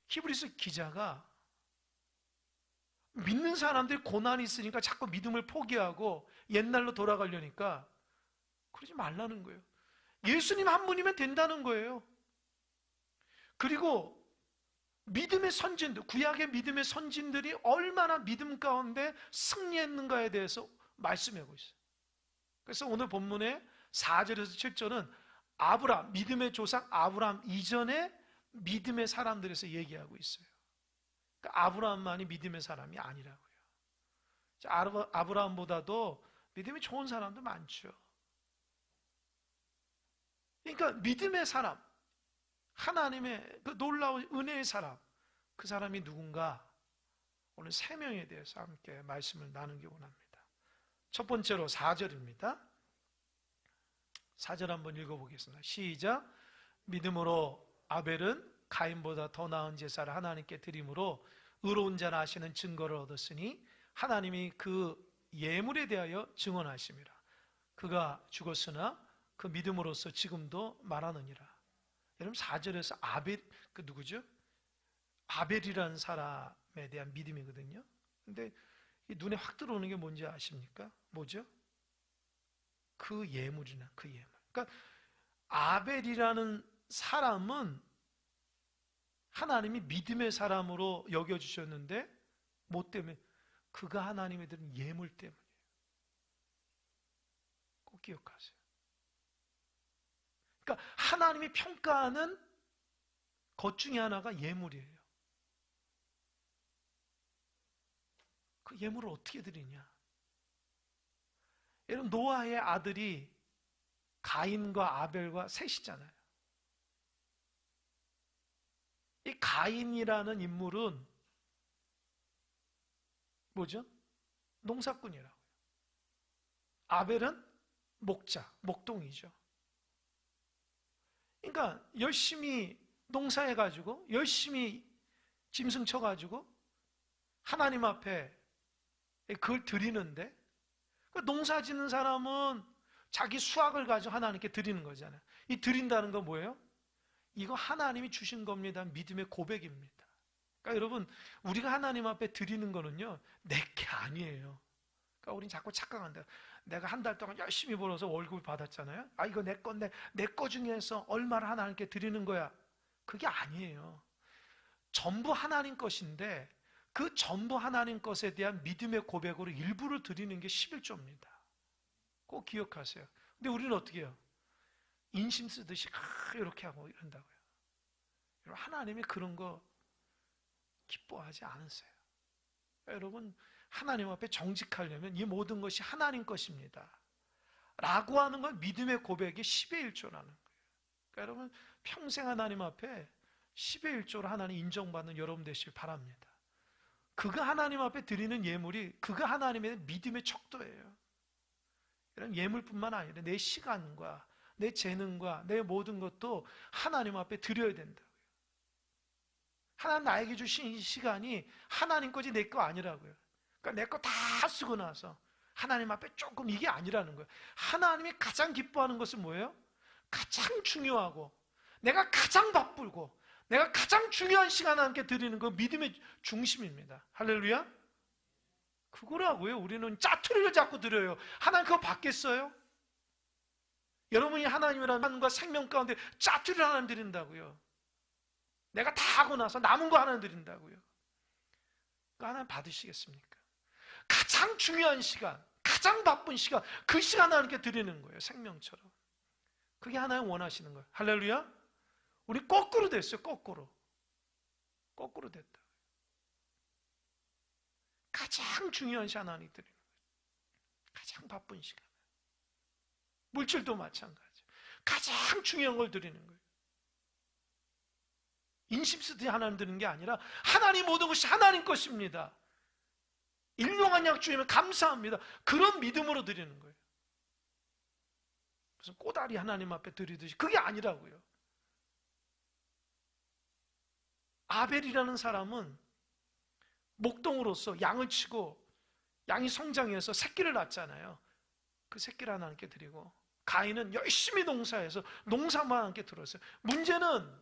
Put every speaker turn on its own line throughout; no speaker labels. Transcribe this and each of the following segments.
히브리서 기자가 믿는 사람들이 고난이 있으니까 자꾸 믿음을 포기하고 옛날로 돌아가려니까 그러지 말라는 거예요. 예수님 한 분이면 된다는 거예요. 그리고 믿음의 선진들, 구약의 믿음의 선진들이 얼마나 믿음 가운데 승리했는가에 대해서 말씀하고 있어요. 그래서 오늘 본문의 4절에서 7절은 아브라함, 믿음의 조상 아브라함 이전에 믿음의 사람들에서 얘기하고 있어요. 그러니까 아브라함만이 믿음의 사람이 아니라고요. 아브라함보다도 믿음이 좋은 사람도 많죠. 그러니까 믿음의 사람, 하나님의 그 놀라운 은혜의 사람, 그 사람이 누군가? 오늘 3명에 대해서 함께 말씀을 나누기 원합니다. 첫 번째로 4절입니다. 4절 한번 읽어보겠습니다. 시작. 믿음으로 아벨은 가인보다 더 나은 제사를 하나님께 드림으로 의로운 자라 하시는 증거를 얻었으니 하나님이 그 예물에 대하여 증언하심이라. 그가 죽었으나 그 믿음으로써 지금도 말하느니라. 여러분 4절에서 아벨, 그 누구죠? 아벨이라는 사람에 대한 믿음이거든요. 근데 눈에 확 들어오는 게 뭔지 아십니까? 뭐죠? 그 예물이나 그 예물. 그러니까 아벨이라는 사람은 하나님이 믿음의 사람으로 여겨주셨는데 뭐 때문에? 그가 하나님에 드린 예물 때문이에요. 꼭 기억하세요. 그러니까 하나님이 평가하는 것 중에 하나가 예물이에요. 그 예물을 어떻게 드리냐? 여러분 노아의 아들이 가인과 아벨과 셋이잖아요. 이 가인이라는 인물은 뭐죠? 농사꾼이라고요. 아벨은 목자, 목동이죠. 그러니까 열심히 농사해가지고 열심히 짐승 쳐가지고 하나님 앞에 그걸 드리는데, 농사 짓는 사람은 자기 수확을 가지고 하나님께 드리는 거잖아요. 이 드린다는 건 뭐예요? 이거 하나님이 주신 겁니다. 믿음의 고백입니다. 그러니까 여러분 우리가 하나님 앞에 드리는 거는요 내게 아니에요. 그러니까 우린 자꾸 착각한다. 내가 한 달 동안 열심히 벌어서 월급을 받았잖아요. 아 이거 내 건데 내 거 중에서 얼마를 하나님께 드리는 거야. 그게 아니에요. 전부 하나님 것인데 그 전부 하나님 것에 대한 믿음의 고백으로 일부를 드리는 게 11조입니다. 꼭 기억하세요. 근데 우리는 어떻게 해요? 인심 쓰듯이 이렇게 하고 이런다고요. 하나님이 그런 거 기뻐하지 않으세요. 여러분 하나님 앞에 정직하려면 이 모든 것이 하나님 것입니다 라고 하는 건 믿음의 고백이 10의 1조라는 거예요. 그러니까 여러분 평생 하나님 앞에 10의 1조로 하나님 인정받는 여러분 되시길 바랍니다. 그가 하나님 앞에 드리는 예물이 그가 하나님의 믿음의 척도예요. 이런 예물뿐만 아니라 내 시간과 내 재능과 내 모든 것도 하나님 앞에 드려야 된다고요. 하나님 나에게 주신 이 시간이 하나님 거지 내 거 아니라고요. 그러니까 내 거 다 쓰고 나서 하나님 앞에 조금 이게 아니라는 거예요. 하나님이 가장 기뻐하는 것은 뭐예요? 가장 중요하고 내가 가장 바쁘고 내가 가장 중요한 시간 함께 드리는 거 믿음의 중심입니다. 할렐루야. 그거라고요. 우리는 짜투리를 자꾸 드려요. 하나님 그거 받겠어요? 여러분이 하나님이라는 하나님과 생명 가운데 짜투리를 하나님 드린다고요. 내가 다 하고 나서 남은 거 하나님 드린다고요. 그거 하나님 받으시겠습니까? 가장 중요한 시간, 가장 바쁜 시간, 그 시간 하나님께 드리는 거예요. 생명처럼. 그게 하나님 원하시는 거예요. 할렐루야. 우리 거꾸로 됐어요. 거꾸로 됐다. 가장 중요한 시간 하나님 드리는 거예요. 가장 바쁜 시간. 물질도 마찬가지. 가장 중요한 걸 드리는 거예요. 인심 쓰듯이 하나님 드리는 게 아니라 하나님 모든 것이 하나님 것입니다. 일용한 약 주시면 감사합니다. 그런 믿음으로 드리는 거예요. 무슨 꼬다리 하나님 앞에 드리듯이 그게 아니라고요. 아벨이라는 사람은 목동으로서 양을 치고 양이 성장해서 새끼를 낳잖아요. 그 새끼를 하나님께 드리고 가인은 열심히 농사해서 농사만 함께 들었어요. 문제는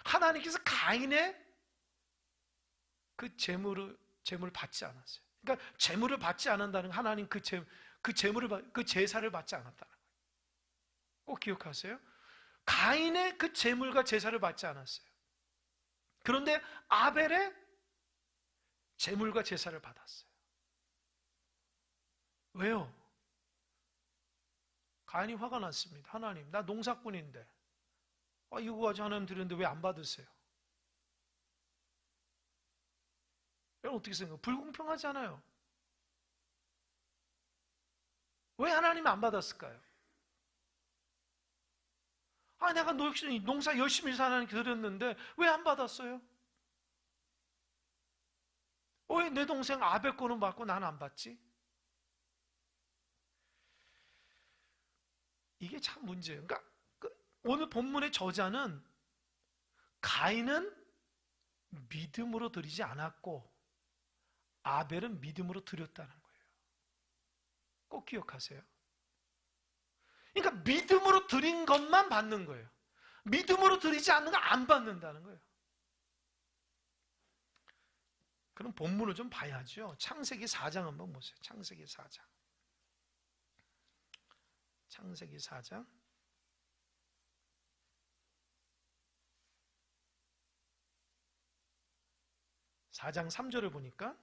하나님께서 가인의 그 재물을 받지 않았어요. 그러니까 재물을 받지 않는다는 하나님 그 제사를 받지 않았다는 거예요. 꼭 기억하세요. 가인의 그 재물과 제사를 받지 않았어요. 그런데 아벨의 재물과 제사를 받았어요. 왜요? 가인이 화가 났습니다. 하나님, 나 농사꾼인데 이거 가지고 하나님 드렸는데 왜 안 받으세요? 여러분 어떻게 생각해요? 불공평하잖아요. 왜 하나님이 안 받았을까요? 내가 농사 열심히 하나님께 드렸는데 왜 안 받았어요? 왜 내 동생 아벨 거는 받고 나는 안 받지? 이게 참 문제예요. 그러니까 오늘 본문의 저자는 가인은 믿음으로 드리지 않았고 아벨은 믿음으로 드렸다는 거예요. 꼭 기억하세요. 그러니까 믿음으로 드린 것만 받는 거예요. 믿음으로 드리지 않는 거 안 받는다는 거예요. 그럼 본문을 좀 봐야죠. 창세기 4장 한번 보세요. 창세기 4장. 창세기 4장. 4장 3절을 보니까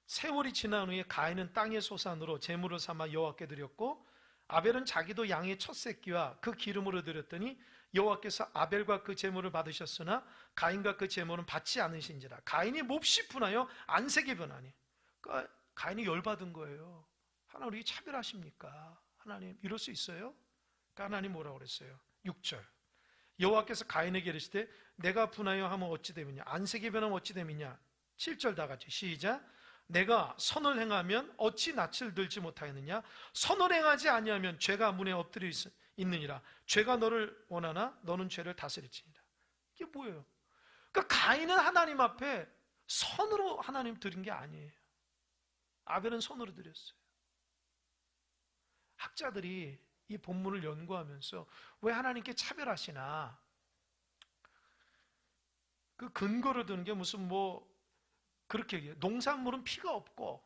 세월이 지난 후에 가인은 땅의 소산으로 제물을 삼아 여호와께 드렸고 아벨은 자기도 양의 첫 새끼와 그 기름으로 드렸더니 여호와께서 아벨과 그 제물을 받으셨으나 가인과 그 제물은 받지 않으신지라. 가인이 몹시 분하여 안색이 변하니. 그러니까 가인이 열받은 거예요. 하나님 왜 차별하십니까? 하나님 이럴 수 있어요? 그러니까 하나님 뭐라고 그랬어요? 6절 여호와께서 가인에게 이르시되 내가 분하여 하면 어찌 됨이냐 안색이 변하면 어찌 됨이냐. 7절 다 같이 시작. 내가 선을 행하면 어찌 낯을 들지 못하였느냐. 선을 행하지 아니하면 죄가 문에 엎드려 있느니라. 죄가 너를 원하나 너는 죄를 다스릴지니라. 이게 뭐예요? 그러니까 가인은 하나님 앞에 선으로 하나님 드린 게 아니에요. 아벨은 선으로 드렸어요. 학자들이 이 본문을 연구하면서 왜 하나님께 차별하시나 그 근거를 드는 게 무슨 그렇게 얘기해요. 농산물은 피가 없고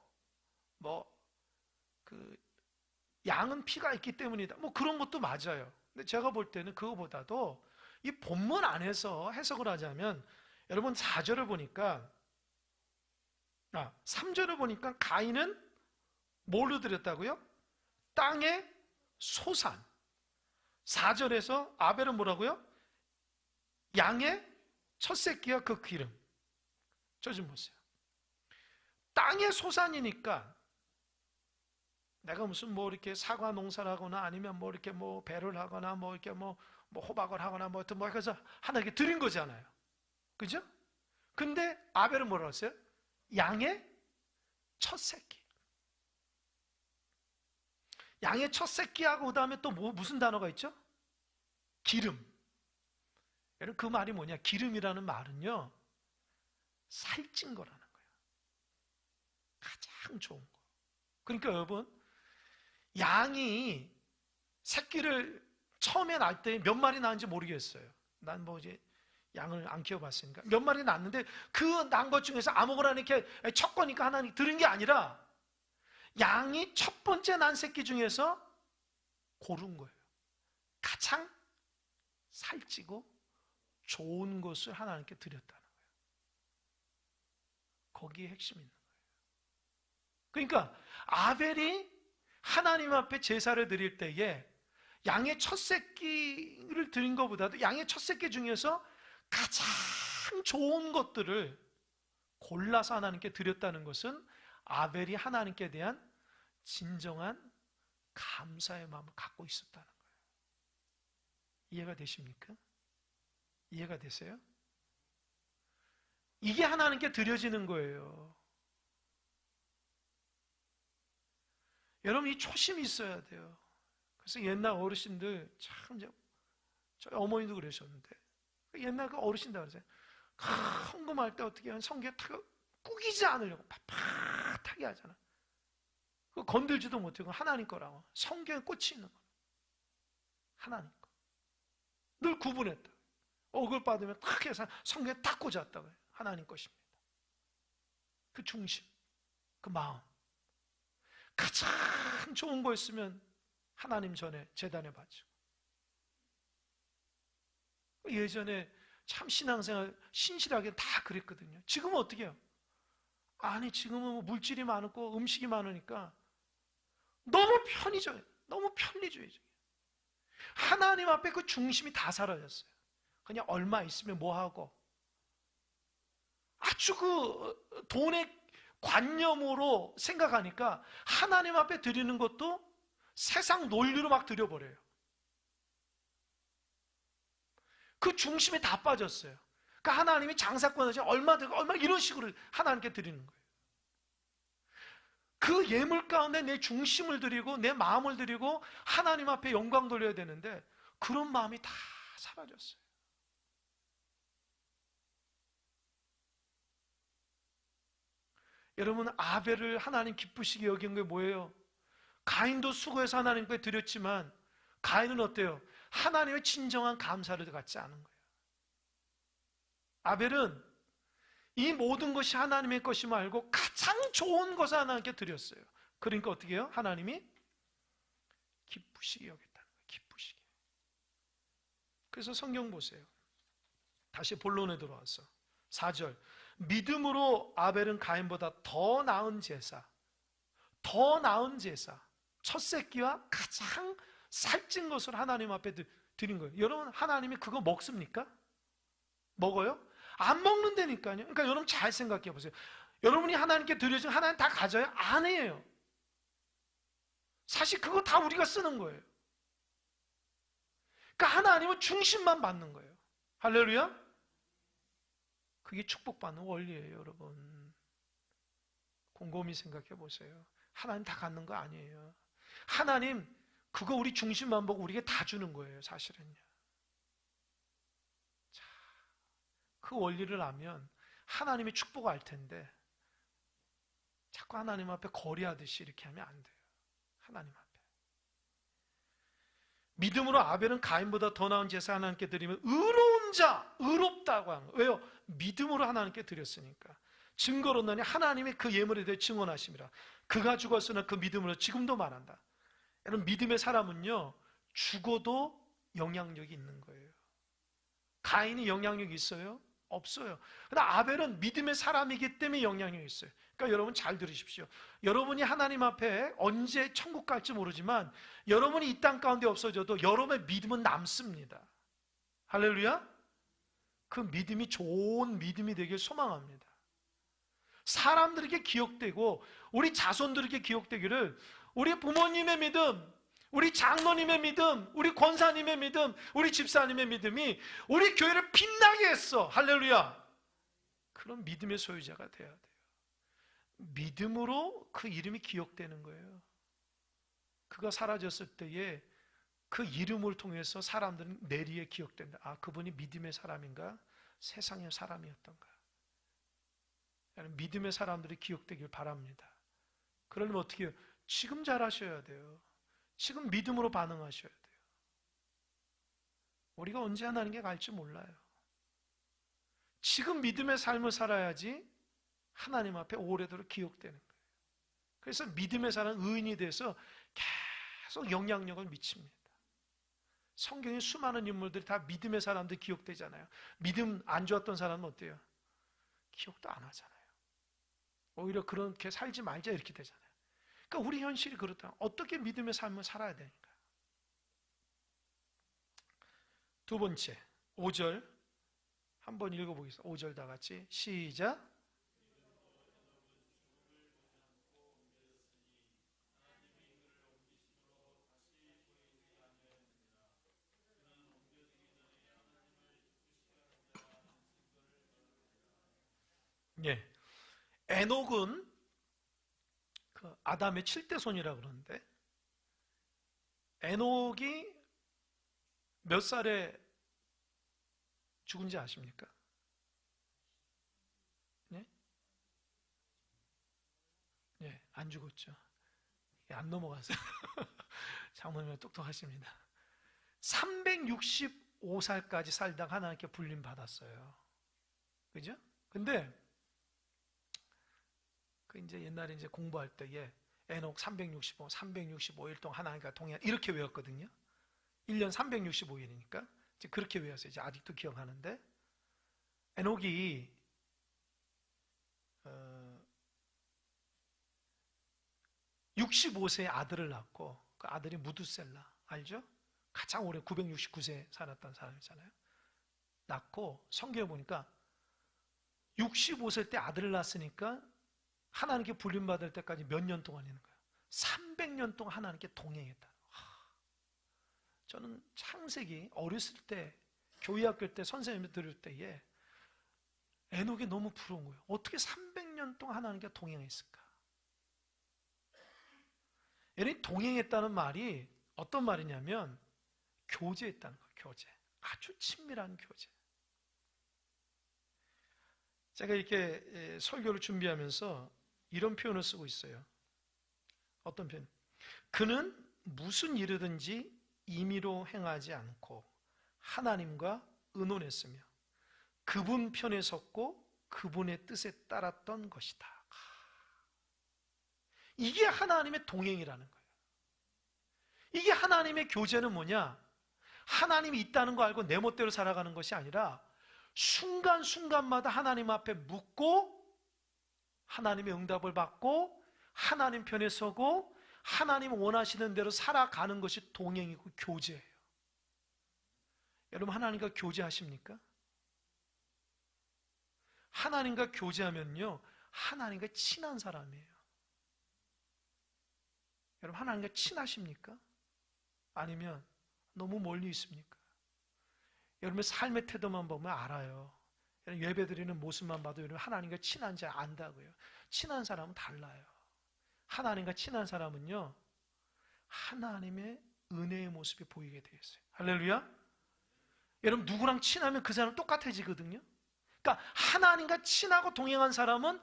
양은 피가 있기 때문이다. 그런 것도 맞아요. 근데 제가 볼 때는 그거보다도 이 본문 안에서 해석을 하자면 여러분 4절을 보니까 3절을 보니까 가인은 뭘로 드렸다고요? 땅의 소산. 4절에서 아벨은 뭐라고요? 양의 첫 새끼와 그 기름. 저 좀 보세요. 땅의 소산이니까 내가 무슨 이렇게 사과 농사를 하거나 아니면 이렇게 배를 하거나 이렇게 호박을 하거나 해서 하나 이렇게 드린 거잖아요. 그죠? 근데 아벨은 뭐라고 했어요? 양의 첫 새끼. 양의 첫 새끼하고 그 다음에 또 무슨 단어가 있죠? 기름. 여러분 그 말이 뭐냐? 기름이라는 말은요 살찐 거라는 거예요. 가장 좋은 거. 그러니까 여러분 양이 새끼를 처음에 낳을 때 몇 마리 낳은지 모르겠어요. 난 이제 양을 안 키워봤으니까 몇 마리 낳았는데 그 낳은 것 중에서 아무거나 이렇게 첫 거니까 하나님 들은 게 아니라 양이 첫 번째 난 새끼 중에서 고른 거예요. 가장 살찌고 좋은 것을 하나님께 드렸다는 거예요. 거기에 핵심이 있는 거예요. 그러니까 아벨이 하나님 앞에 제사를 드릴 때에 양의 첫 새끼를 드린 것보다도 양의 첫 새끼 중에서 가장 좋은 것들을 골라서 하나님께 드렸다는 것은 아벨이 하나님께 대한 진정한 감사의 마음을 갖고 있었다는 거예요. 이해가 되십니까? 이해가 되세요? 이게 하나님께 드려지는 거예요. 여러분 이 초심이 있어야 돼요. 그래서 옛날 어르신들 참 저희 어머니도 그러셨는데 옛날 그 어르신들 그러세요. 헌금할 때 어떻게 하면 성게 꾸기지 않으려고 빳빳하게 하잖아. 그거 건들지도 못하고 하나님 거라고. 성경에 꽂히 있는 거. 하나님 거. 늘 구분했다. 억을 받으면 탁 해서 성경에 딱 꽂았다고 해요. 하나님 것입니다. 그 중심, 그 마음. 가장 좋은 거였으면 하나님 전에 제단에 바치고. 예전에 참 신앙생활 신실하게 다 그랬거든요. 지금은 어떻게 해요? 아니 지금은 뭐 물질이 많고 음식이 많으니까 너무 편의죠. 너무 편리주의죠. 하나님 앞에 그 중심이 다 사라졌어요. 그냥 얼마 있으면 뭐하고 아주 그 돈의 관념으로 생각하니까 하나님 앞에 드리는 것도 세상 논리로 막 드려버려요. 그 중심이 다 빠졌어요. 그러니까 하나님이 장사권 하시 얼마 들고 얼마 이런 식으로 하나님께 드리는 거예요. 그 예물 가운데 내 중심을 드리고 내 마음을 드리고 하나님 앞에 영광 돌려야 되는데 그런 마음이 다 사라졌어요. 여러분, 아벨을 하나님 기쁘시게 여긴 게 뭐예요? 가인도 수고해서 하나님께 드렸지만 가인은 어때요? 하나님의 진정한 감사를 갖지 않은 거예요. 아벨은 이 모든 것이 하나님의 것임을 알고 가장 좋은 것을 하나님께 드렸어요. 그러니까 어떻게 해요? 하나님이 기쁘시게 여겼다는 거예요. 기쁘시게. 그래서 성경 보세요. 다시 본론에 들어와서 4절. 믿음으로 아벨은 가인보다 더 나은 제사, 첫 새끼와 가장 살찐 것을 하나님 앞에 드린 거예요. 여러분, 하나님이 그거 먹습니까? 먹어요? 안 먹는다니까요. 그러니까 여러분 잘 생각해 보세요. 여러분이 하나님께 드려진 하나님 다 가져요? 아니에요. 사실 그거 다 우리가 쓰는 거예요. 그러니까 하나님은 중심만 받는 거예요. 할렐루야. 그게 축복받는 원리예요, 여러분. 곰곰이 생각해 보세요. 하나님 다 갖는 거 아니에요. 하나님 그거 우리 중심만 보고 우리에게 다 주는 거예요, 사실은요. 자, 그 원리를 알면 하나님의 축복을 알 텐데 자꾸 하나님 앞에 거리하듯이 이렇게 하면 안 돼요. 하나님 앞에. 믿음으로 아벨은 가인보다 더 나은 제사 하나님께 드리면 의로운 자, 의롭다고 하는 거예요. 왜요? 믿음으로 하나님께 드렸으니까. 증거로는 하나님의 그 예물에 대해 증언하심이라. 그가 죽었으나 그 믿음으로 지금도 말한다. 여러분, 믿음의 사람은요, 죽어도 영향력이 있는 거예요. 가인이 영향력이 있어요? 없어요. 그러나 아벨은 믿음의 사람이기 때문에 영향력이 있어요. 그러니까 여러분 잘 들으십시오. 여러분이 하나님 앞에 언제 천국 갈지 모르지만 여러분이 이 땅 가운데 없어져도 여러분의 믿음은 남습니다. 할렐루야. 그 믿음이 좋은 믿음이 되길 소망합니다. 사람들에게 기억되고 우리 자손들에게 기억되기를 우리 부모님의 믿음, 우리 장로님의 믿음, 우리 권사님의 믿음, 우리 집사님의 믿음이 우리 교회를 빛나게 했어. 할렐루야. 그런 믿음의 소유자가 돼야 돼요. 믿음으로 그 이름이 기억되는 거예요. 그가 사라졌을 때에 그 이름을 통해서 사람들은 내리에 기억된다. 아, 그분이 믿음의 사람인가? 세상의 사람이었던가? 믿음의 사람들이 기억되길 바랍니다. 그러려면 어떻게 해요? 지금 잘하셔야 돼요. 지금 믿음으로 반응하셔야 돼요. 우리가 언제 하나님께 갈지 몰라요. 지금 믿음의 삶을 살아야지 하나님 앞에 오래도록 기억되는 거예요. 그래서 믿음의 사람 의인이 돼서 계속 영향력을 미칩니다. 성경에 수많은 인물들이 다 믿음의 사람들 기억되잖아요. 믿음 안 좋았던 사람은 어때요? 기억도 안 하잖아요. 오히려 그렇게 살지 말자 이렇게 되잖아요. 그러니까 우리 현실이 그렇다. 어떻게 믿음의 삶을 살아야 되는가? 두 번째, 5절 한번 읽어보겠습니다. 5절 다 같이 시작. 예, 에녹은 그 아담의 7대 손이라고 그러는데 에녹이 몇 살에 죽은지 아십니까? 네? 예, 안 죽었죠. 안 넘어갔어요. 장모님은 똑똑하십니다. 365살까지 살다가 하나님께 불림 받았어요. 그죠? 근데 그 이제 옛날에 이제 공부할 때에 에녹 365일 동안 하나님과 동행 이렇게 외웠거든요. 1년 365일이니까 이제 그렇게 외웠어요. 이제 아직도 기억하는데 에녹이 65세에 아들을 낳고 그 아들이 무두셀라 알죠? 가장 오래 969세 살았던 사람이잖아요. 낳고 성경에 보니까 65세 때 아들을 낳았으니까 하나님께 불림받을 때까지 몇 년 동안 있는 거예요? 300년 동안 하나님께 동행했다. 저는 창세기 어렸을 때 교회 학교 때 선생님이 들을 때에 에녹이 너무 부러운 거예요. 어떻게 300년 동안 하나님께 동행했을까? 에녹이 동행했다는 말이 어떤 말이냐면 교제했다는 거예요. 교제. 아주 친밀한 교제. 제가 이렇게 설교를 준비하면서 이런 표현을 쓰고 있어요. 어떤 표현? 그는 무슨 일이든지 임의로 행하지 않고 하나님과 의논했으며 그분 편에 섰고 그분의 뜻에 따랐던 것이다. 이게 하나님의 동행이라는 거예요. 이게 하나님의 교제는 뭐냐? 하나님이 있다는 거 알고 내 멋대로 살아가는 것이 아니라 순간순간마다 하나님 앞에 묻고 하나님의 응답을 받고 하나님 편에 서고 하나님 원하시는 대로 살아가는 것이 동행이고 교제예요. 여러분 하나님과 교제하십니까? 하나님과 교제하면요 하나님과 친한 사람이에요. 여러분 하나님과 친하십니까? 아니면 너무 멀리 있습니까? 여러분의 삶의 태도만 보면 알아요. 예배드리는 모습만 봐도 여러분 하나님과 친한지 안다고요. 친한 사람은 달라요. 하나님과 친한 사람은요 하나님의 은혜의 모습이 보이게 되어 있어요. 할렐루야. 여러분 누구랑 친하면 그 사람 똑같아지거든요. 그러니까 하나님과 친하고 동행한 사람은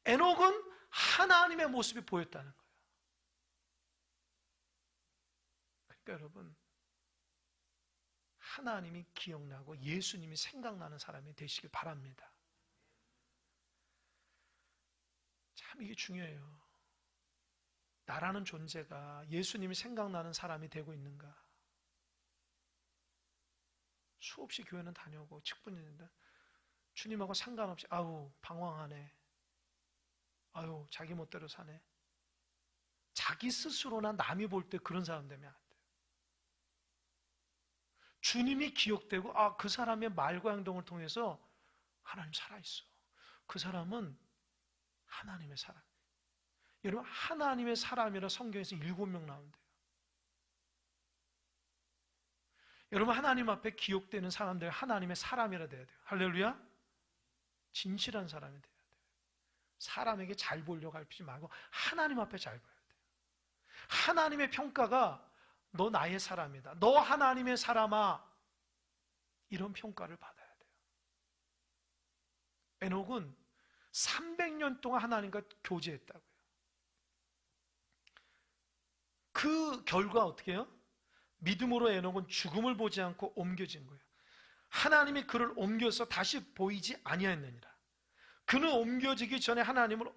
에녹은 하나님의 모습이 보였다는 거예요. 그러니까 여러분 하나님이 기억나고 예수님이 생각나는 사람이 되시길 바랍니다. 참 이게 중요해요. 나라는 존재가 예수님이 생각나는 사람이 되고 있는가? 수없이 교회는 다녀오고 직분했는데 주님하고 상관없이 아우 방황하네. 아유 자기 멋대로 사네. 자기 스스로나 남이 볼 때 그런 사람 되면 안 돼요. 주님이 기억되고 그 사람의 말과 행동을 통해서 하나님 살아있어. 그 사람은 하나님의 사람. 여러분 하나님의 사람이라 성경에서 7명 나온대요. 여러분 하나님 앞에 기억되는 사람들 하나님의 사람이라 돼야 돼요. 할렐루야. 진실한 사람이 돼야 돼요. 사람에게 잘 보려고 하지 말고 하나님 앞에 잘 보여야 돼요. 하나님의 평가가 너 나의 사람이다. 너 하나님의 사람아. 이런 평가를 받아야 돼요. 에녹은 300년 동안 하나님과 교제했다고요. 그 결과 어떻게 해요? 믿음으로 에녹은 죽음을 보지 않고 옮겨진 거예요. 하나님이 그를 옮겨서 다시 보이지 아니하였느니라. 그는 옮겨지기 전에 하나님을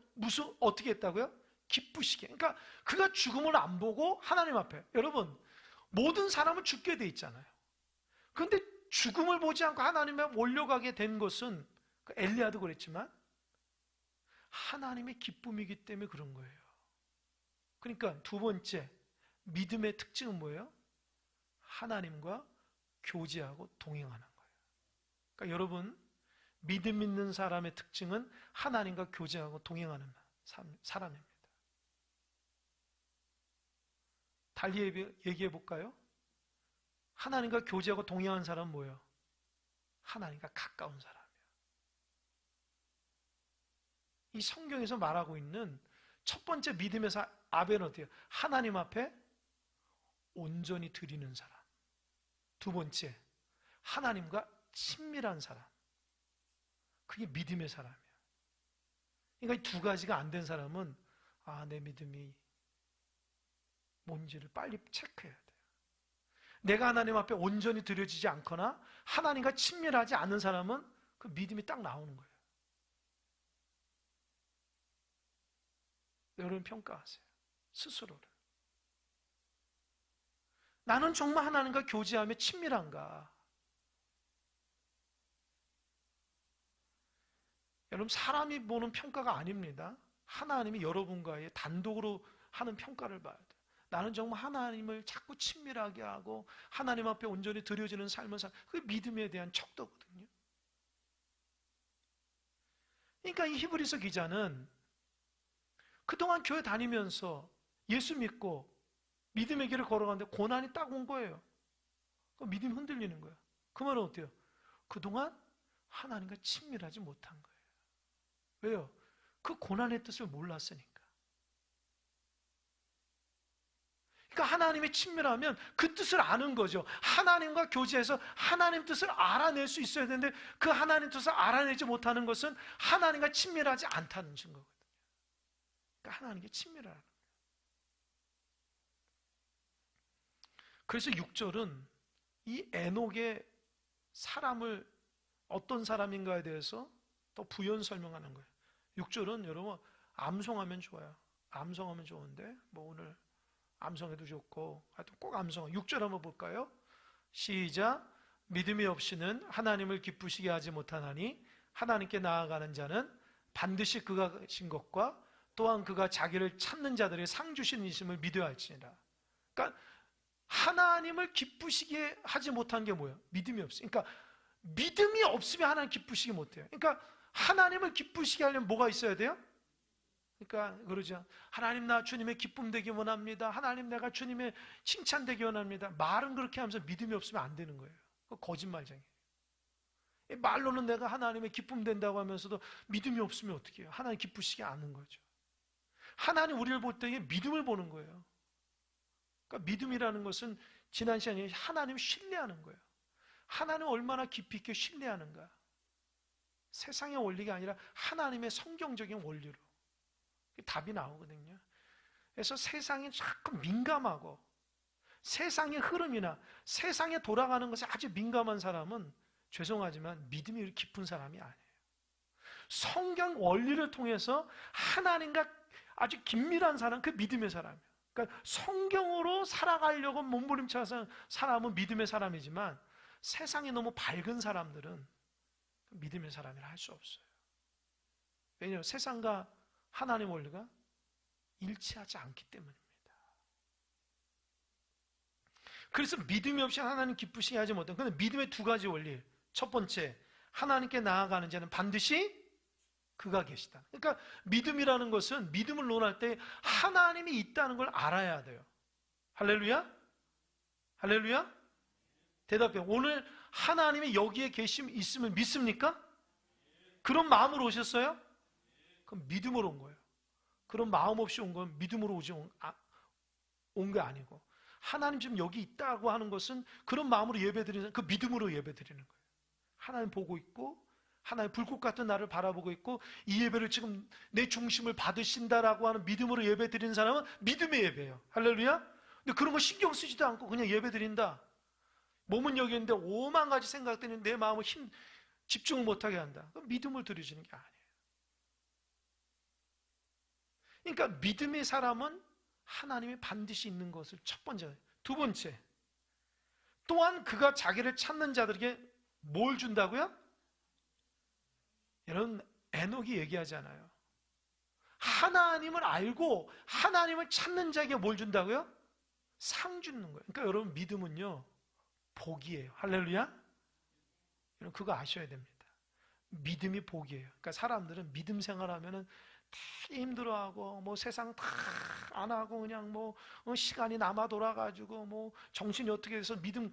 어떻게 했다고요? 기쁘시게. 그러니까 그가 죽음을 안 보고 하나님 앞에. 여러분 모든 사람은 죽게 돼 있잖아요. 그런데 죽음을 보지 않고 하나님 앞에 올려가게 된 것은 엘리야도 그랬지만 하나님의 기쁨이기 때문에 그런 거예요. 그러니까 두 번째 믿음의 특징은 뭐예요? 하나님과 교제하고 동행하는 거예요. 그러니까 여러분 믿음 있는 사람의 특징은 하나님과 교제하고 동행하는 사람입니다. 달리 얘기해 볼까요? 하나님과 교제하고 동행하는 사람은 뭐예요? 하나님과 가까운 사람이에요. 이 성경에서 말하고 있는 첫 번째 믿음에서 아벨은 어때요? 하나님 앞에 온전히 드리는 사람. 두 번째, 하나님과 친밀한 사람. 그게 믿음의 사람이에요. 그러니까 이 두 가지가 안 된 사람은 내 믿음이 뭔지를 빨리 체크해야 돼요. 내가 하나님 앞에 온전히 드려지지 않거나 하나님과 친밀하지 않은 사람은 그 믿음이 딱 나오는 거예요. 여러분 평가하세요. 스스로를. 나는 정말 하나님과 교제하며 친밀한가? 여러분 사람이 보는 평가가 아닙니다. 하나님이 여러분과의 단독으로 하는 평가를 봐야 돼요. 나는 정말 하나님을 자꾸 친밀하게 하고 하나님 앞에 온전히 드려지는 삶을 살, 그게 믿음에 대한 척도거든요. 그러니까 이 히브리서 기자는 그동안 교회 다니면서 예수 믿고 믿음의 길을 걸어가는데 고난이 딱 온 거예요. 믿음이 흔들리는 거예요. 그 말은 어때요? 그동안 하나님과 친밀하지 못한 거예요. 왜요? 그 고난의 뜻을 몰랐으니까. 그러니까 하나님의 친밀하면 그 뜻을 아는 거죠. 하나님과 교제해서 하나님 뜻을 알아낼 수 있어야 되는데 그 하나님 뜻을 알아내지 못하는 것은 하나님과 친밀하지 않다는 증거거든요. 그러니까 하나님께 친밀하는 거예요. 그래서 6절은 이 에녹의 사람을 어떤 사람인가에 대해서 또 부연 설명하는 거예요. 6절은 여러분 암송하면 좋아요. 암송하면 좋은데 뭐 오늘 암송해도 좋고 하여튼 꼭 암송. 6절 한번 볼까요? 시작. 믿음이 없이는 하나님을 기쁘시게 하지 못하나니 하나님께 나아가는 자는 반드시 그가 하신 것과 또한 그가 자기를 찾는 자들의 상 주신 이심을 믿어야 할지니라. 그러니까 하나님을 기쁘시게 하지 못한 게 뭐예요? 믿음이 없어요. 그러니까 믿음이 없으면 하나님 기쁘시게 못해요. 그러니까 하나님을 기쁘시게 하려면 뭐가 있어야 돼요? 그러니까 그러죠. 하나님 나 주님의 기쁨 되기 원합니다. 하나님 내가 주님의 칭찬 되기 원합니다. 말은 그렇게 하면서 믿음이 없으면 안 되는 거예요. 거짓말쟁이. 말로는 내가 하나님의 기쁨 된다고 하면서도 믿음이 없으면 어떻게 해요? 하나님 기쁘시게 않는 거죠. 하나님 우리를 볼 때 믿음을 보는 거예요. 그러니까 믿음이라는 것은 지난 시간에 하나님을 신뢰하는 거예요. 하나님을 얼마나 깊이 있게 신뢰하는가. 세상의 원리가 아니라 하나님의 성경적인 원리로 답이 나오거든요. 그래서 세상이 자꾸 민감하고 세상의 흐름이나 세상에 돌아가는 것에 아주 민감한 사람은 죄송하지만 믿음이 그렇게 깊은 사람이 아니에요. 성경 원리를 통해서 하나님과 아주 긴밀한 사람, 그 믿음의 사람이에요. 그러니까 성경으로 살아가려고 몸부림쳐서 사람은 믿음의 사람이지만 세상이 너무 밝은 사람들은 믿음의 사람이라 할 수 없어요. 왜냐하면 세상과 하나님 원리가 일치하지 않기 때문입니다. 그래서 믿음이 없이 하나님 기쁘시게 하지 못한, 근데 믿음의 두 가지 원리. 첫 번째, 하나님께 나아가는 자는 반드시 그가 계시다. 그러니까 믿음이라는 것은 믿음을 논할 때 하나님이 있다는 걸 알아야 돼요. 할렐루야? 할렐루야? 대답해요. 오늘 하나님이 여기에 계심 있으면 믿습니까? 그런 마음으로 오셨어요? 그럼 믿음으로 온 거예요. 그런 마음 없이 온 건 믿음으로 온 게 아니고 하나님 지금 여기 있다고 하는 것은 그런 마음으로 예배드리는, 그 믿음으로 예배드리는 거예요. 하나님 보고 있고 하나님 불꽃 같은 나를 바라보고 있고 이 예배를 지금 내 중심을 받으신다라고 하는 믿음으로 예배드리는 사람은 믿음의 예배예요. 할렐루야? 근데 그런 거 신경 쓰지도 않고 그냥 예배드린다. 몸은 여기 있는데 5만 가지 생각들이 내 마음을 집중을 못하게 한다. 그럼 믿음을 드려주는 게 아니에요. 그러니까 믿음의 사람은 하나님이 반드시 있는 것을 첫 번째. 두 번째, 또한 그가 자기를 찾는 자들에게 뭘 준다고요? 여러분, 에녹이 얘기하잖아요. 하나님을 알고 하나님을 찾는 자에게 뭘 준다고요? 상 주는 거예요. 그러니까 여러분, 믿음은요 복이에요. 할렐루야? 여러분, 그거 아셔야 됩니다. 믿음이 복이에요. 그러니까 사람들은 믿음 생활하면은 다 힘들어하고 뭐 세상 다 안 하고 그냥 뭐 시간이 남아 돌아가지고 뭐 정신이 어떻게 돼서 믿음,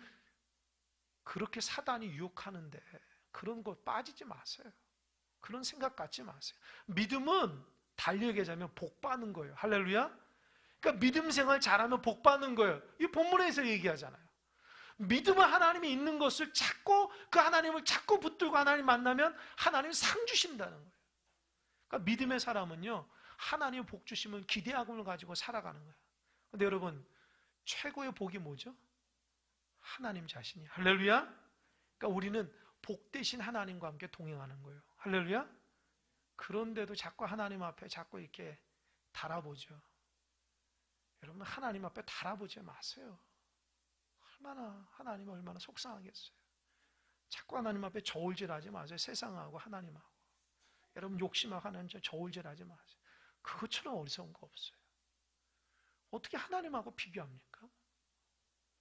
그렇게 사단이 유혹하는데 그런 거 빠지지 마세요. 그런 생각 갖지 마세요. 믿음은 달리 얘기하자면 복 받는 거예요. 할렐루야? 그러니까 믿음 생활 잘하면 복 받는 거예요. 이 본문에서 얘기하잖아요. 믿음은 하나님이 있는 것을 찾고 그 하나님을 찾고 붙들고 하나님 만나면 하나님이 상 주신다는 거예요. 그러니까 믿음의 사람은요 하나님의 복 주심은 기대함을 가지고 살아가는 거예요. 근데 여러분, 최고의 복이 뭐죠? 하나님 자신이. 할렐루야? 그러니까 우리는 복 대신 하나님과 함께 동행하는 거예요. 할렐루야? 그런데도 자꾸 하나님 앞에 자꾸 이렇게 달아보죠. 여러분, 하나님 앞에 달아보지 마세요. 하나님 얼마나 속상하겠어요. 자꾸 하나님 앞에 저울질하지 마세요. 세상하고 하나님하고. 여러분, 욕심하고 하나님 저울질하지 마세요. 그것처럼 어리석은 거 없어요. 어떻게 하나님하고 비교합니까?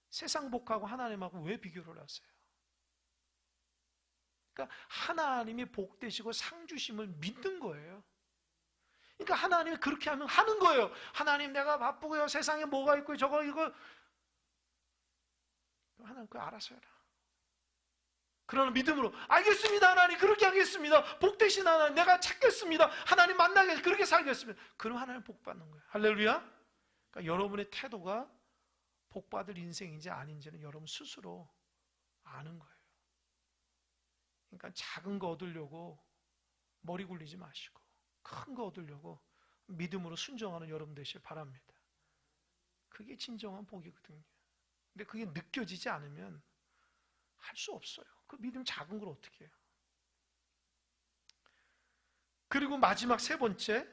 세상 복하고 하나님하고 왜 비교를 하세요? 그러니까 하나님이 복 되시고 상 주심을 믿는 거예요. 그러니까 하나님이 그렇게 하면 하는 거예요. 하나님, 내가 바쁘고요. 세상에 뭐가 있고 저거 이거. 하나님 그거 알아서 해라. 그러나 믿음으로 알겠습니다. 하나님 그렇게 하겠습니다. 복 되신 하나님 내가 찾겠습니다. 하나님 만나게 그렇게 살겠습니다. 그럼 하나님 복 받는 거예요. 할렐루야. 그러니까 여러분의 태도가 복 받을 인생인지 아닌지는 여러분 스스로 아는 거예요. 그러니까 작은 거 얻으려고 머리 굴리지 마시고 큰 거 얻으려고 믿음으로 순종하는 여러분 되시길 바랍니다. 그게 진정한 복이거든요. 근데 그게 느껴지지 않으면 할 수 없어요. 그 믿음 작은 걸 어떻게 해요? 그리고 마지막 세 번째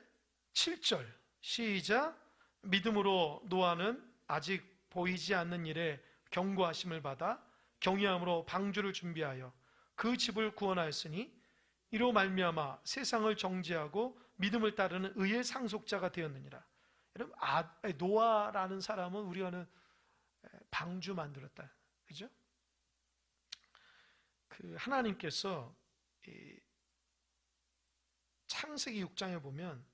7절 시작. 믿음으로 노아는 아직 보이지 않는 일에 경고하심을 받아 경외함으로 방주를 준비하여 그 집을 구원하였으니 이로 말미암아 세상을 정죄하고 믿음을 따르는 의의 상속자가 되었느니라. 여러분, 노아라는 사람은 우리가 아는 방주 만들었다. 그죠? 그 하나님께서 창세기 6장에 보면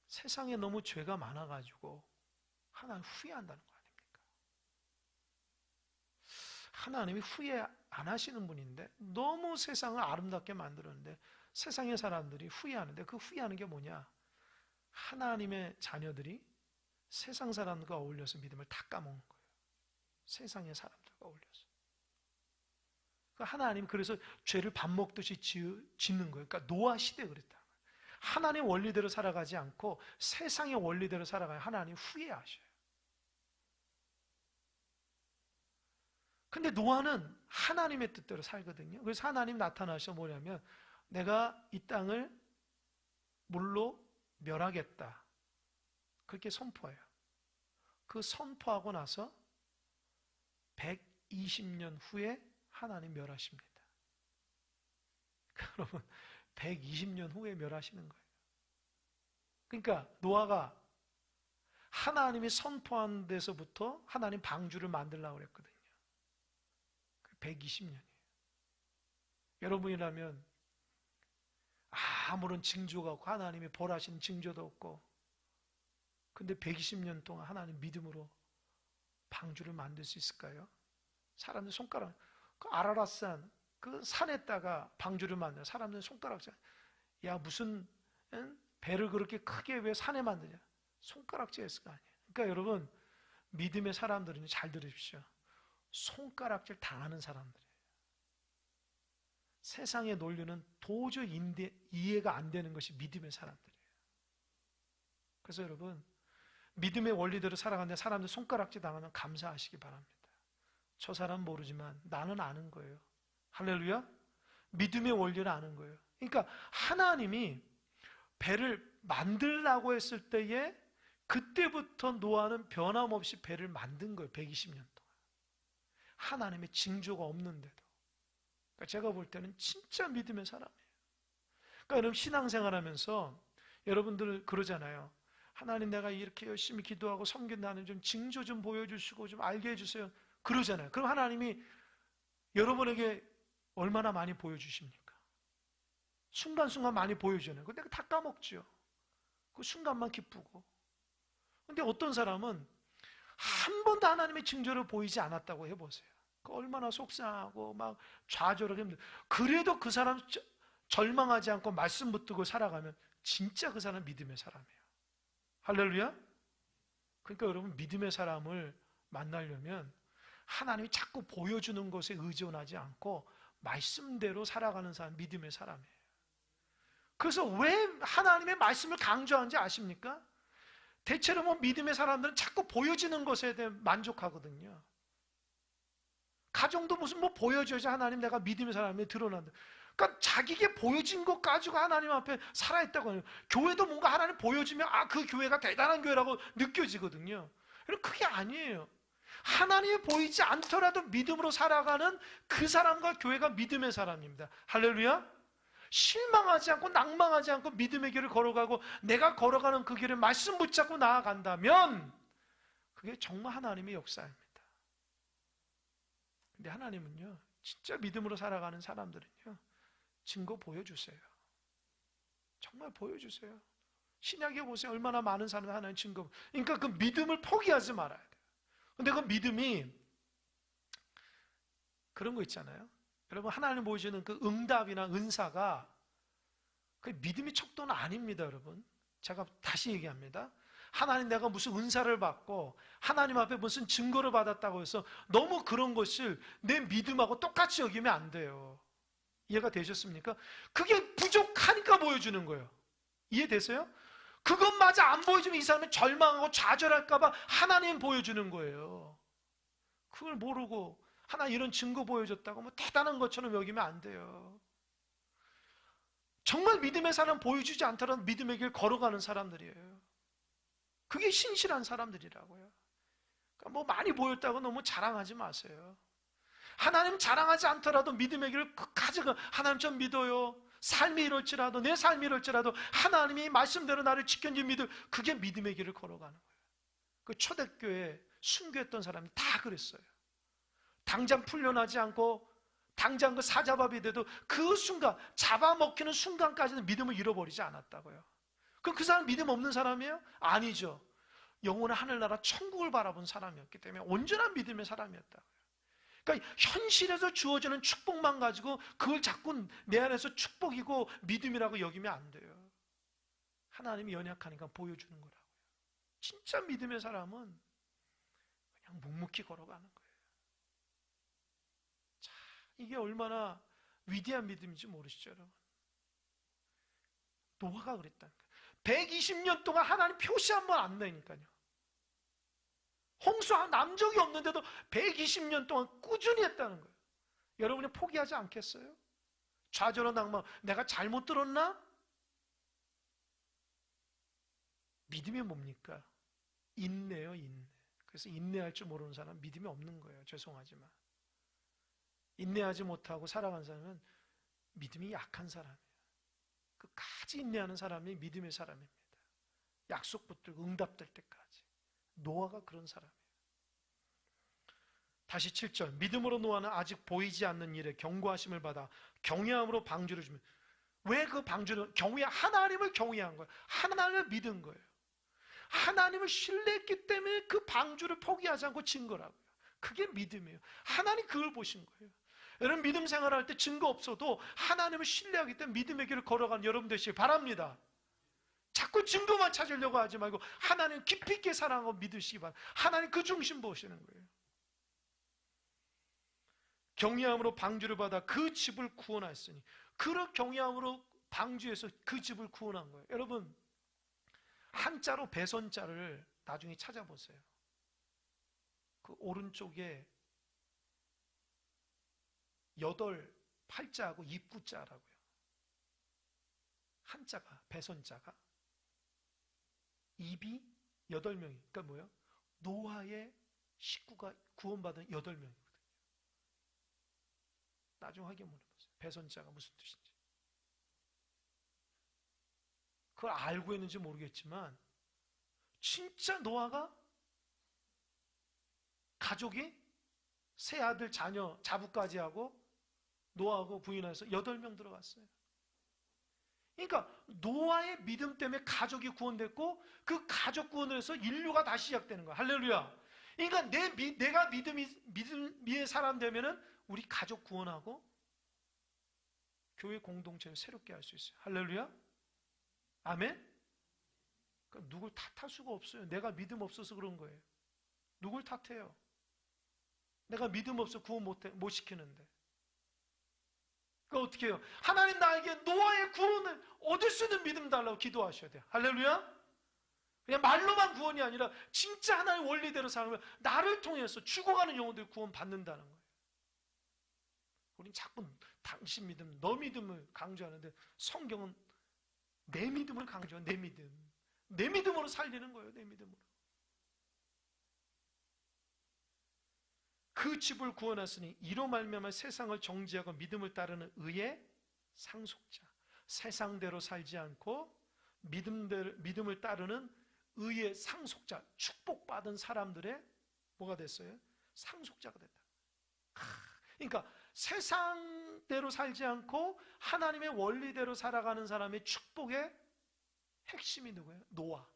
세상에 너무 죄가 많아가지고 하나님 후회한다는 거 아닙니까? 하나님이 후회 안 하시는 분인데 너무 세상을 아름답게 만들었는데 세상의 사람들이 후회하는데 그 후회하는 게 뭐냐? 하나님의 자녀들이 세상 사람들과 어울려서 믿음을 다 까먹는 거예요. 세상의 사람들과 어울려서. 하나님 그래서 죄를 밥 먹듯이 짓는 거예요. 그러니까 노아 시대에 그랬다. 하나님 원리대로 살아가지 않고 세상의 원리대로 살아가야 하나님 후회하셔요. 근데 노아는 하나님의 뜻대로 살거든요. 그래서 하나님 나타나셔 뭐냐면 내가 이 땅을 물로 멸하겠다. 그렇게 선포해요. 그 선포하고 나서 120년 후에 하나님 멸하십니다. 여러분 120년 후에 멸하시는 거예요. 그러니까 노아가 하나님이 선포한 데서부터 하나님 방주를 만들려고 그랬거든요. 120년이에요. 여러분이라면 아무런 징조가 없고 하나님이 벌하시는 징조도 없고 근데 120년 동안 하나님 믿음으로 방주를 만들 수 있을까요? 사람들 손가락 그 아라랏산 그 산에다가 방주를 만들어 사람들 손가락질 야 무슨 배를 그렇게 크게 왜 산에 만드냐 손가락질 했을 거 아니에요. 그러니까 여러분 믿음의 사람들은 잘 들으십시오. 손가락질 당하는 사람들이에요. 세상의 논리는 도저히 이해가 안 되는 것이 믿음의 사람들이에요. 그래서 여러분 믿음의 원리대로 살아가는데 사람들 손가락질 당하면 감사하시기 바랍니다. 저 사람 모르지만 나는 아는 거예요. 할렐루야. 믿음의 원리를 아는 거예요. 그러니까 하나님이 배를 만들라고 했을 때에 그때부터 노아는 변함없이 배를 만든 거예요. 120년 동안. 하나님의 징조가 없는데도. 그러니까 제가 볼 때는 진짜 믿음의 사람이에요. 그러니까 여러분 신앙생활하면서 여러분들 그러잖아요. 하나님 내가 이렇게 열심히 기도하고 섬긴다는 좀 징조 좀 보여주시고 좀 알게 해주세요. 그러잖아요. 그럼 하나님이 여러분에게 얼마나 많이 보여주십니까? 순간순간 많이 보여주잖아요. 근데 다 까먹죠. 그 순간만 기쁘고. 근데 어떤 사람은 한 번도 하나님의 징조를 보이지 않았다고 해보세요. 그 얼마나 속상하고 막 좌절하게 힘들어요. 그래도 그 사람 절망하지 않고 말씀 붙들고 살아가면 진짜 그 사람 믿음의 사람이에요. 할렐루야? 그러니까 여러분 믿음의 사람을 만나려면 하나님이 자꾸 보여주는 것에 의존하지 않고 말씀대로 살아가는 사람 믿음의 사람이에요. 그래서 왜 하나님의 말씀을 강조하는지 아십니까? 대체로 뭐 믿음의 사람들은 자꾸 보여지는 것에 대해 만족하거든요. 가정도 무슨 뭐 보여줘야지 하나님 내가 믿음의 사람이 드러난다. 그러니까 자기에게 보여진 것 가지고 하나님 앞에 살아있다고 해요. 교회도 뭔가 하나님 보여주면 그 교회가 대단한 교회라고 느껴지거든요. 여러분, 그게 아니에요. 하나님이 보이지 않더라도 믿음으로 살아가는 그 사람과 교회가 믿음의 사람입니다. 할렐루야. 실망하지 않고 낭망하지 않고 믿음의 길을 걸어가고 내가 걸어가는 그 길을 말씀 붙잡고 나아간다면 그게 정말 하나님의 역사입니다. 근데 하나님은요, 진짜 믿음으로 살아가는 사람들은요, 증거 보여주세요. 정말 보여주세요. 신약에 보세요. 얼마나 많은 사람들 하나님 증거. 그러니까 그 믿음을 포기하지 말아야 돼요. 근데 그 믿음이 그런 거 있잖아요. 여러분, 하나님 보여주는 그 응답이나 은사가 그 믿음의 척도는 아닙니다, 여러분. 제가 다시 얘기합니다. 하나님, 내가 무슨 은사를 받고 하나님 앞에 무슨 증거를 받았다고 해서 너무 그런 것을 내 믿음하고 똑같이 여기면 안 돼요. 이해가 되셨습니까? 그게 부족하니까 보여주는 거예요. 이해되세요? 그것마저 안 보여주면 이 사람은 절망하고 좌절할까봐 하나님 보여주는 거예요. 그걸 모르고 하나 이런 증거 보여줬다고 뭐 대단한 것처럼 여기면 안 돼요. 정말 믿음의 사람 보여주지 않더라도 믿음의 길 걸어가는 사람들이에요. 그게 신실한 사람들이라고요. 그러니까 뭐 많이 보였다고 너무 자랑하지 마세요. 하나님 자랑하지 않더라도 믿음의 길을 끝까지 하나님 좀 믿어요. 삶이 이럴지라도, 내 삶이 이럴지라도 하나님이 말씀대로 나를 지켜준 믿음, 그게 믿음의 길을 걸어가는 거예요. 그 초대교회 순교했던 사람이 다 그랬어요. 당장 풀려나지 않고 당장 그 사자밥이 돼도 그 순간, 잡아먹히는 순간까지는 믿음을 잃어버리지 않았다고요. 그럼 그 사람 믿음 없는 사람이에요? 아니죠. 영원한 하늘나라 천국을 바라본 사람이었기 때문에 온전한 믿음의 사람이었다고요. 그러니까 현실에서 주어지는 축복만 가지고 그걸 자꾸 내 안에서 축복이고 믿음이라고 여기면 안 돼요. 하나님이 연약하니까 보여주는 거라고요. 진짜 믿음의 사람은 그냥 묵묵히 걸어가는 거예요. 자, 이게 얼마나 위대한 믿음인지 모르시죠, 여러분? 노아가 그랬다니까요. 120년 동안 하나님 표시 한 번 안 내니까요. 홍수 난 적이 없는데도 120년 동안 꾸준히 했다는 거예요. 여러분이 포기하지 않겠어요? 좌절한 낭만, 내가 잘못 들었나? 믿음이 뭡니까? 인내요, 인내. 그래서 인내할 줄 모르는 사람은 믿음이 없는 거예요. 죄송하지만. 인내하지 못하고 살아간 사람은 믿음이 약한 사람이에요. 끝까지 인내하는 사람이 믿음의 사람입니다. 약속 붙들고 응답될 때까지. 노아가 그런 사람이에요. 다시 7절. 믿음으로 노아는 아직 보이지 않는 일에 경고하심을 받아 경외함으로 방주를 주면, 왜 그 방주는 하나님을 경외한 거예요. 하나님을 믿은 거예요. 하나님을 신뢰했기 때문에 그 방주를 포기하지 않고 진 거라고요. 그게 믿음이에요. 하나님 그걸 보신 거예요. 여러분, 믿음 생활할 때 증거 없어도 하나님을 신뢰하기 때문에 믿음의 길을 걸어가는 여러분 되시기 바랍니다. 자꾸 증거만 찾으려고 하지 말고 하나님 깊이 있게 사랑하고 믿으시기 바랍니다. 하나님 그 중심 보시는 거예요. 경외함으로 방주를 받아 그 집을 구원하였으니, 그런 경외함으로 방주에서 그 집을 구원한 거예요. 여러분, 한자로 배선자를 나중에 찾아보세요. 그 오른쪽에 8팔자하고 입구자라고요. 한자가, 배선자가 입이 8명이, 그러니까 뭐예요? 노아의 식구가 구원받은 8명이거든요. 나중에 확인해 보세요. 배선자가 무슨 뜻인지. 그걸 알고 있는지 모르겠지만 진짜 노아가 가족이 세 아들 자녀 자부까지 하고 노아하고 부인해서 8명 들어갔어요. 그러니까 노아의 믿음 때문에 가족이 구원됐고 그 가족 구원을 해서 인류가 다시 시작되는 거야. 할렐루야. 그러니까 내가 믿음의 사람 되면은 우리 가족 구원하고 교회 공동체를 새롭게 할 수 있어요. 할렐루야. 아멘. 그러니까 누굴 탓할 수가 없어요. 내가 믿음 없어서 그런 거예요. 누굴 탓해요? 내가 믿음 없어 구원 못 시키는데. 그러니까 어떻게 해요? 하나님 나에게 노아의 구원을 얻을 수 있는 믿음 달라고 기도하셔야 돼요. 할렐루야. 그냥 말로만 구원이 아니라 진짜 하나님 원리대로 살면 나를 통해서 죽어가는 영혼들이 구원 받는다는 거예요. 우린 자꾸 당신 믿음, 너 믿음을 강조하는데 성경은 내 믿음을 강조해요. 내 믿음. 내 믿음으로 살리는 거예요. 내 믿음으로. 그 집을 구원하시니 이로 말미암아 세상을 정죄하고 믿음을 따르는 의의 상속자. 세상대로 살지 않고 믿음을 따르는 의의 상속자, 축복받은 사람들의 뭐가 됐어요? 상속자가 됐다. 그러니까 세상대로 살지 않고 하나님의 원리대로 살아가는 사람의 축복의 핵심이 누구예요? 노아.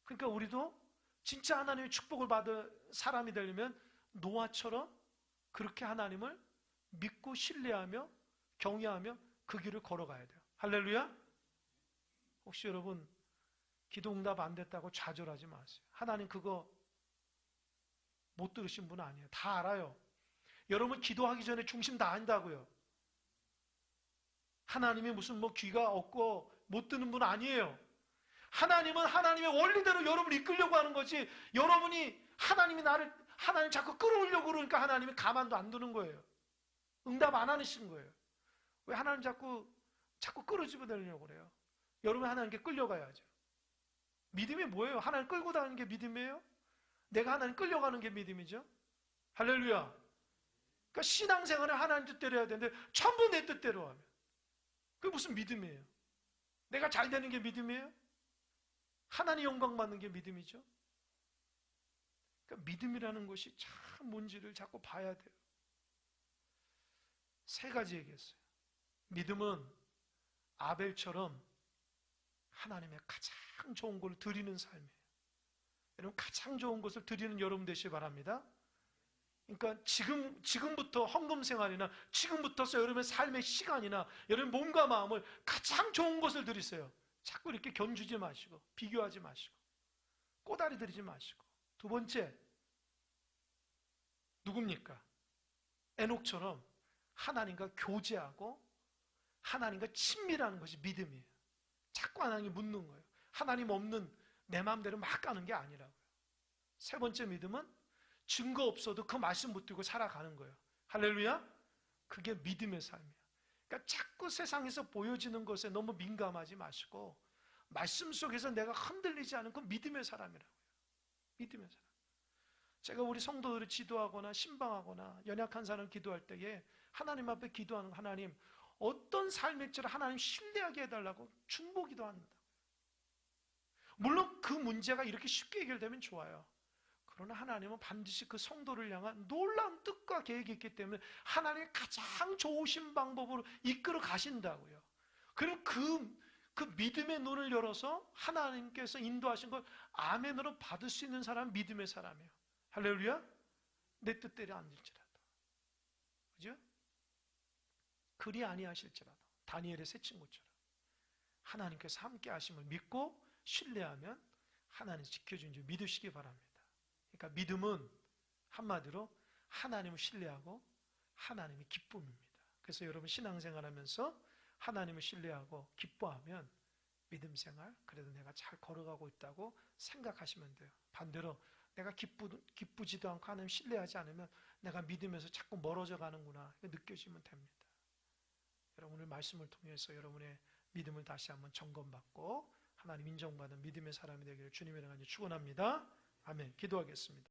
그러니까 우리도 진짜 하나님의 축복을 받을 사람이 되려면 노아처럼 그렇게 하나님을 믿고 신뢰하며 경외하며 그 길을 걸어가야 돼요. 할렐루야. 혹시 여러분 기도 응답 안 됐다고 좌절하지 마세요. 하나님 그거 못 들으신 분 아니에요. 다 알아요. 여러분 기도하기 전에 중심 다 안다고요. 하나님이 무슨 뭐 귀가 없고 못 듣는 분 아니에요. 하나님은 하나님의 원리대로 여러분을 이끌려고 하는 거지, 여러분이 하나님 자꾸 끌어오려고 그러니까 하나님이 가만도 안 두는 거예요. 응답 안 하시는 거예요. 왜 하나님 자꾸 끌어집어내려고 그래요? 여러분 하나님께 끌려가야죠. 믿음이 뭐예요? 하나님 끌고 다니는 게 믿음이에요? 내가 하나님 끌려가는 게 믿음이죠? 할렐루야. 그러니까 신앙생활에 하나님 뜻대로 해야 되는데 전부 내 뜻대로 하면 그게 무슨 믿음이에요? 내가 잘 되는 게 믿음이에요? 하나님 영광 받는 게 믿음이죠? 그러니까 믿음이라는 것이 참 뭔지를 자꾸 봐야 돼요. 세 가지 얘기했어요. 믿음은 아벨처럼 하나님의 가장 좋은 걸 드리는 삶이에요. 여러분 가장 좋은 것을 드리는 여러분 되시기 바랍니다. 그러니까 지금부터 헌금 생활이나 지금부터서 여러분의 삶의 시간이나 여러분 몸과 마음을 가장 좋은 것을 드리세요. 자꾸 이렇게 견주지 마시고 비교하지 마시고 꼬다리 들이지 마시고. 두 번째, 누굽니까? 에녹처럼 하나님과 교제하고 하나님과 친밀하는 것이 믿음이에요. 자꾸 하나님이 묻는 거예요. 하나님 없는 내 마음대로 막 가는 게 아니라고요. 세 번째 믿음은 증거 없어도 그 말씀 붙들고 살아가는 거예요. 할렐루야. 그게 믿음의 삶이에요. 그러니까 자꾸 세상에서 보여지는 것에 너무 민감하지 마시고 말씀 속에서 내가 흔들리지 않은 그 믿음의 사람이라고요. 믿음의 사람. 제가 우리 성도들을 지도하거나 신방하거나 연약한 사람 기도할 때에 하나님 앞에 기도하는 하나님, 어떤 삶일지를 하나님 신뢰하게 해달라고 중보기도 합니다. 물론 그 문제가 이렇게 쉽게 해결되면 좋아요. 그러나 하나님은 반드시 그 성도를 향한 놀라운 뜻과 계획이 있기 때문에 하나님의 가장 좋으신 방법으로 이끌어 가신다고요. 그럼 그 믿음의 눈을 열어서 하나님께서 인도하신 걸 아멘으로 받을 수 있는 사람은 믿음의 사람이에요. 할렐루야. 내 뜻대로 안 될지라도, 그죠? 그리 아니하실지라도 다니엘의 세 친구처럼 하나님께서 함께 하심을 믿고 신뢰하면 하나님 지켜준 줄 믿으시기 바랍니다. 그러니까 믿음은 한마디로 하나님을 신뢰하고 하나님의 기쁨입니다. 그래서 여러분 신앙생활하면서 하나님을 신뢰하고 기뻐하면 믿음생활 그래도 내가 잘 걸어가고 있다고 생각하시면 돼요. 반대로 내가 기쁘지도 않고 하나님 신뢰하지 않으면 내가 믿음에서 자꾸 멀어져 가는구나 느껴지면 됩니다. 여러분 오늘 말씀을 통해서 여러분의 믿음을 다시 한번 점검받고 하나님 인정받은 믿음의 사람이 되기를 주님의 이름으로 축원합니다. 아멘. 기도하겠습니다.